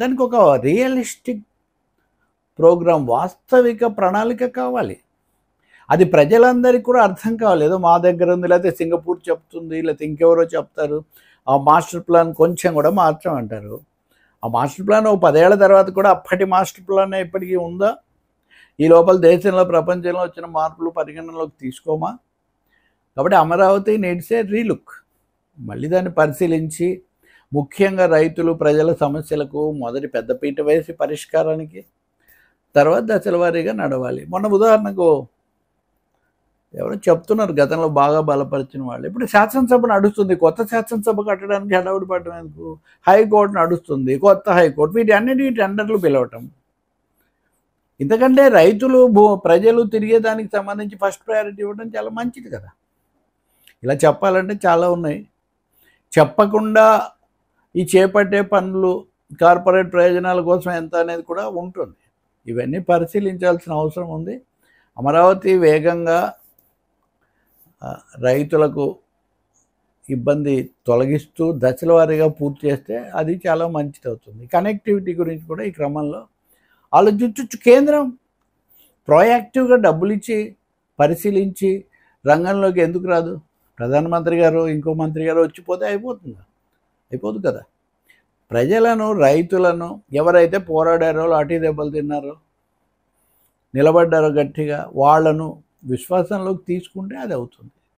దానికి ఒక realistic programme, వాస్తవిక ప్రణాళిక కావాలి. అది ప్రజలందరికీ కూడా అర్థం కావాలి. ఏదో మా దగ్గర ఉంది, లేకపోతే సింగపూర్ చెప్తుంది, లేకపోతే ఇంకెవరో చెప్తారు, ఆ మాస్టర్ ప్లాన్ కొంచెం కూడా మార్చమంటారు. ఆ మాస్టర్ ప్లాన్ ఓ 10 ఏళ్ల తర్వాత కూడా అప్పటి మాస్టర్ ప్లాన్ ఇప్పటికీ ఉందా? ఈ లోపల దేశంలో ప్రపంచంలో వచ్చిన మార్పులు పరిగణనలోకి తీసుకోమా? కాబట్టి అమరావతి నీడ్స్ ఏ రీలుక్. మళ్ళీ దాన్ని పరిశీలించి ముఖ్యంగా రైతులు ప్రజల సమస్యలకు మొదటి పెద్దపీట వేసి పరిష్కారానికి తర్వాత దశల వారీగా నడవాలి. మొన్న ఉదాహరణకు ఎవరో చెప్తున్నారు, గతంలో బాగా బలపరిచిన వాళ్ళు ఇప్పుడు శాసనసభ నడుస్తుంది, కొత్త శాసనసభ కట్టడానికి హడావుడి పడటం ఎందుకు? హైకోర్టు నడుస్తుంది, కొత్త హైకోర్టు, వీటి అన్నిటికీ టెండర్లు పిలవటం. ఎందుకంటే రైతులు ప్రజలు తిరిగేదానికి సంబంధించి ఫస్ట్ ప్రయారిటీ ఇవ్వడం చాలా మంచిది కదా. ఇలా చెప్పాలంటే చాలా ఉన్నాయి. చెప్పకుండా ఈ చేపట్టే పనులు కార్పొరేట్ ప్రయోజనాల కోసం ఎంత అనేది కూడా ఉంటుంది. ఇవన్నీ పరిశీలించాల్సిన అవసరం ఉంది. అమరావతి వేగంగా రైతులకు ఇబ్బంది తొలగిస్తూ దశల వారీగా పూర్తి చేస్తే అది చాలా మంచిది అవుతుంది. కనెక్టివిటీ గురించి కూడా ఈ క్రమంలో ఆలోచించవచ్చు. కేంద్రం ప్రోయాక్టివ్గా డబ్బులు ఇచ్చి పరిశీలించి రంగంలోకి ఎందుకు రాదు? ప్రధానమంత్రి గారు ఇంకో మంత్రి గారు వచ్చిపోతే అయిపోదు కదా. ప్రజలను, రైతులను, ఎవరైతే పోరాడారో, లాఠీ దెబ్బలు తిన్నారో, నిలబడ్డారో గట్టిగా, వాళ్లను విశ్వాసంలోకి తీసుకుంటే అది అవుతుంది.